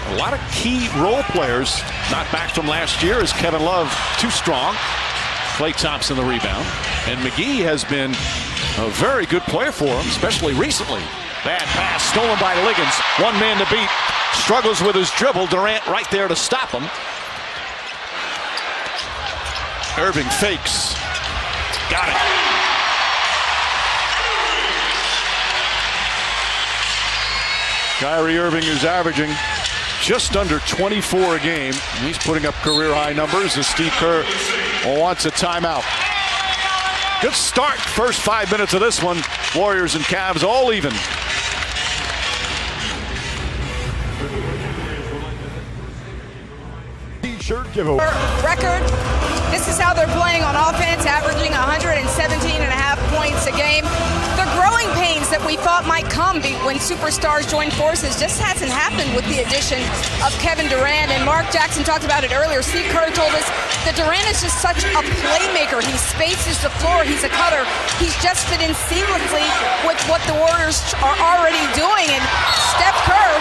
A lot of key role players not back from last year as Kevin Love too strong. Klay Thompson the rebound. And McGee has been a very good player for him, especially recently. Bad pass stolen by Liggins. One man to beat. Struggles with his dribble. Durant right there to stop him. Irving fakes. Got it. Kyrie Irving is averaging just under 24 a game. He's putting up career-high numbers as Steve Kerr wants a timeout. Good start. First 5 minutes of this one. Warriors and Cavs all even. T-shirt giveaway. Record. This is how they're playing on offense, averaging 117.5 points a game. The growing pains that we thought might come when superstars join forces just hasn't happened with the addition of Kevin Durant. And Mark Jackson talked about it earlier. Steve Kerr told us that Durant is just such a playmaker. He spaces the floor. He's a cutter. He's just fit in seamlessly with what the Warriors are already doing. And Steph Kerr,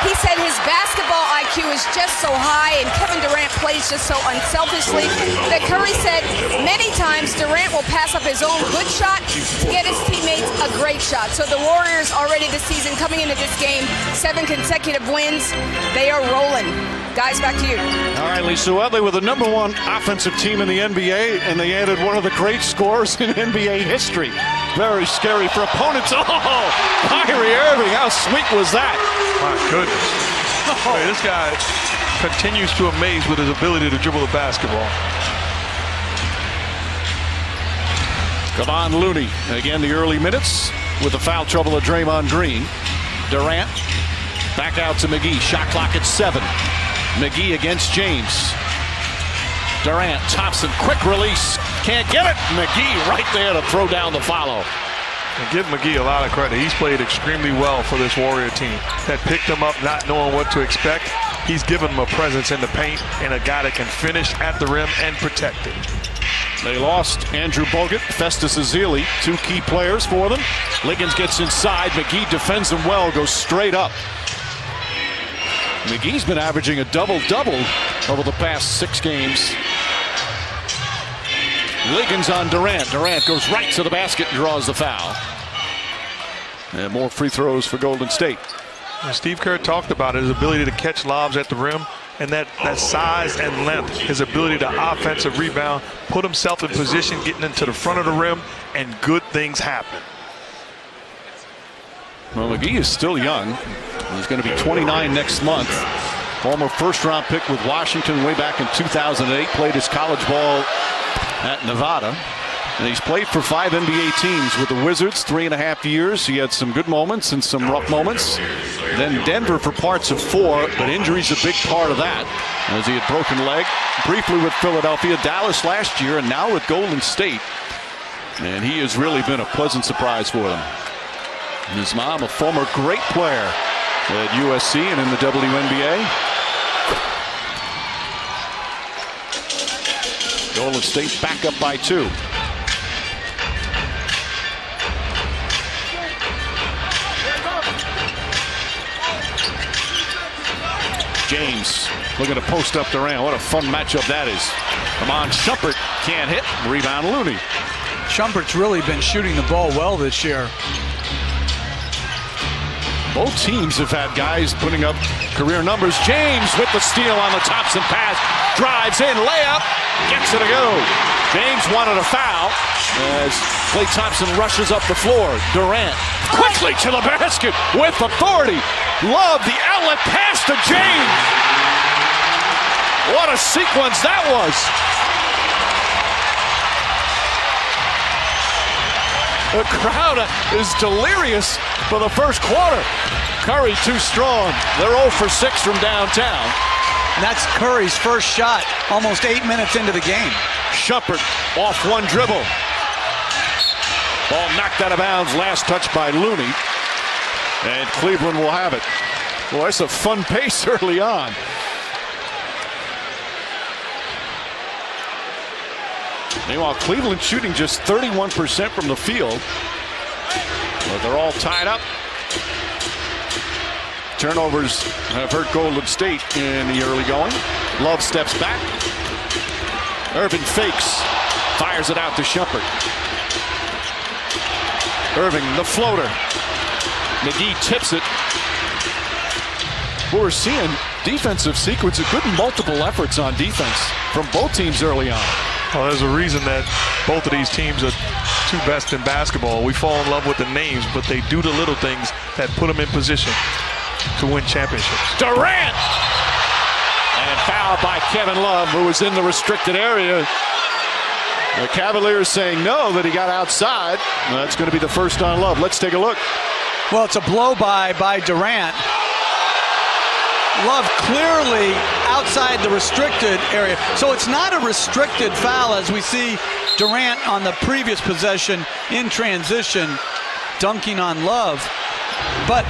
he said his basketball IQ is just so high and Kevin Durant plays just so unselfishly that Curry said many times Durant will pass up his own good shot to get his teammates a great shot. So the Warriors already this season coming into this game, 7 consecutive wins. They are rolling. Guys, back to you. All right, Lisa Wedley with the #1 offensive team in the NBA, and they added one of the great scorers in NBA history. Very scary for opponents. Oh, Kyrie Irving, how sweet was that? My goodness. Hey, this guy continues to amaze with his ability to dribble the basketball. Kevon Looney, again the early minutes with the foul trouble of Draymond Green. Durant back out to McGee. Shot clock at 7. McGee against James. Durant, Thompson, quick release. Can't get it. McGee right there to throw down the follow. And give McGee a lot of credit. He's played extremely well for this Warrior team that picked him up not knowing what to expect. He's given him a presence in the paint and a guy that can finish at the rim and protect it. They lost Andrew Bogut, Festus Ezeli, 2 key players for them. Liggins gets inside. McGee defends him well, goes straight up. McGee's been averaging a double-double over the past 6 games. Liggins on Durant. Durant goes right to the basket and draws the foul. And more free throws for Golden State. And Steve Kerr talked about his ability to catch lobs at the rim, and that size and length, his ability to offensive rebound, put himself in position, getting into the front of the rim, and good things happen. Well, McGee is still young. He's going to be 29 next month. Former first-round pick with Washington way back in 2008. Played his college ball at Nevada. And he's played for 5 NBA teams with the Wizards, 3.5 years. He had some good moments and some rough moments. Then Denver for parts of 4, but injury's a big part of that, as he had broken leg. Briefly with Philadelphia, Dallas last year, and now with Golden State. And he has really been a pleasant surprise for them. His mom, a former great player at USC and in the WNBA. Golden State back up by 2. James looking to post up Durant. What a fun matchup that is. Come on, Shumpert can't hit. Rebound Looney. Shumpert's really been shooting the ball well this year. Both teams have had guys putting up career numbers. James with the steal on the Thompson pass. Drives in, layup, gets it to go. James wanted a foul as Klay Thompson rushes up the floor. Durant quickly to the basket with authority. Love the outlet pass to James. What a sequence that was. The crowd is delirious for the first quarter. Curry too strong. They're 0 for 6 from downtown. And that's Curry's first shot almost 8 minutes into the game. Shumpert off one dribble. Ball knocked out of bounds. Last touch by Looney. And Cleveland will have it. Boy, that's a fun pace early on. Meanwhile, Cleveland shooting just 31% from the field. But they're all tied up. Turnovers have hurt Golden State in the early going. Love steps back. Irving fakes. Fires it out to Shumpert. Irving, the floater. McGee tips it. We're seeing defensive sequence, good multiple efforts on defense from both teams early on. Well, there's a reason that both of these teams are two best in basketball. We fall in love with the names, but they do the little things that put them in position to win championships. Durant! And fouled by Kevin Love, who was in the restricted area. The Cavaliers saying no, that he got outside. That's going to be the first on Love. Let's take a look. Well, it's a blow-by by Durant. Love clearly outside the restricted area. So it's not a restricted foul as we see Durant on the previous possession in transition dunking on Love. But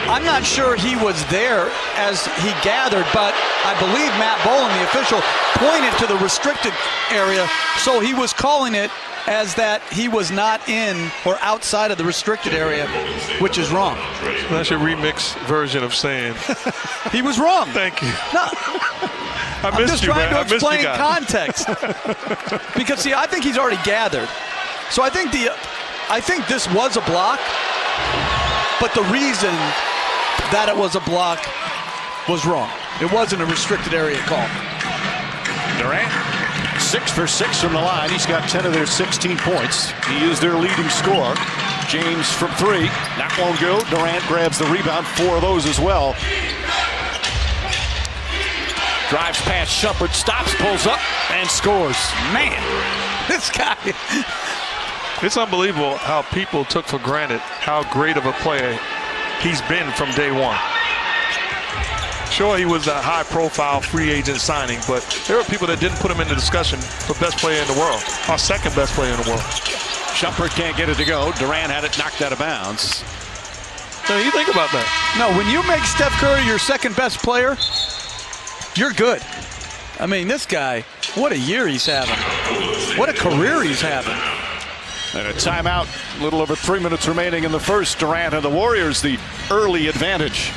I'm not sure he was there as he gathered, but I believe Matt Boland, the official, pointed to the restricted area, so he was calling it as that he was not in or outside of the restricted area, which is wrong. That's your remix version of saying he was wrong. Thank you. No, I'm just trying to explain context. Because see, I think he's already gathered. So I think this was a block, but the reason that it was a block was wrong. It wasn't a restricted area call. Durant, 6 for 6 from the line. He's got 10 of their 16 points. He is their leading scorer. James from 3. That won't go. Durant grabs the rebound. 4 of those as well. Drives past Shumpert, stops, pulls up, and scores. Man, this guy. It's unbelievable how people took for granted how great of a player he's been from day one. Sure, he was a high-profile free agent signing, but there were people that didn't put him in the discussion for best player in the world, our second best player in the world. Shumpert can't get it to go. Durant had it knocked out of bounds. So you think about that. No, when you make Steph Curry your second best player, you're good. I mean, this guy, what a year he's having. What a career he's having. And a timeout, a little over 3 minutes remaining in the first. Durant and the Warriors, the early advantage.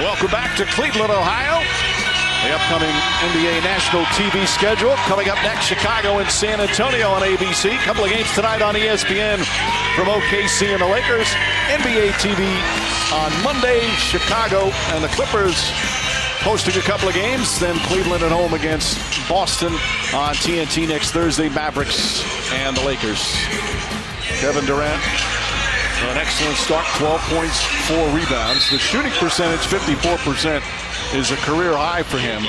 Welcome back to Cleveland, Ohio. The upcoming NBA national TV schedule. Coming up next, Chicago and San Antonio on ABC. A couple of games tonight on ESPN from OKC and the Lakers. NBA TV on Monday. Chicago and the Clippers hosting a couple of games. Then Cleveland at home against Boston on TNT next Thursday. Mavericks and the Lakers. Kevin Durant. An excellent start, 12 points, 4 rebounds. The shooting percentage, 54%, is a career high for him.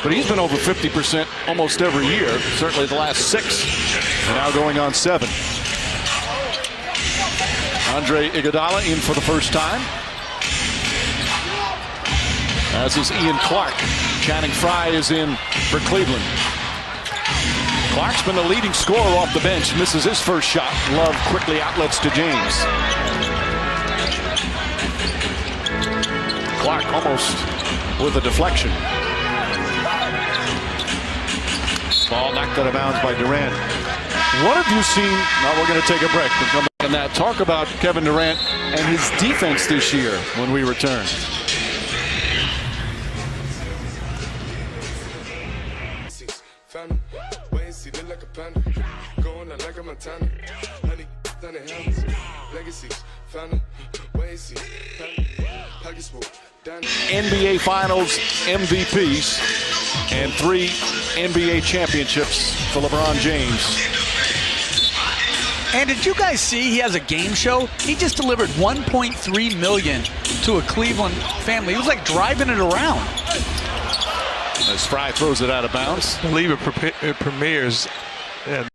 But he's been over 50% almost every year, certainly the last 6, and now going on 7. Andre Iguodala in for the first time, as is Ian Clark. Channing Frye is in for Cleveland. Clark's been the leading scorer off the bench. Misses his first shot. Love quickly outlets to James. Clark almost with a deflection. Ball knocked out of bounds by Durant. What have you seen? Now we're going to take a break. We'll come back on that. Talk about Kevin Durant and his defense this year when we return. NBA Finals MVPs and 3 NBA championships for LeBron James. And did you guys see he has a game show? He just delivered $1.3 million to a Cleveland family. He was like driving it around. as Fry throws it out of bounds. I believe it premieres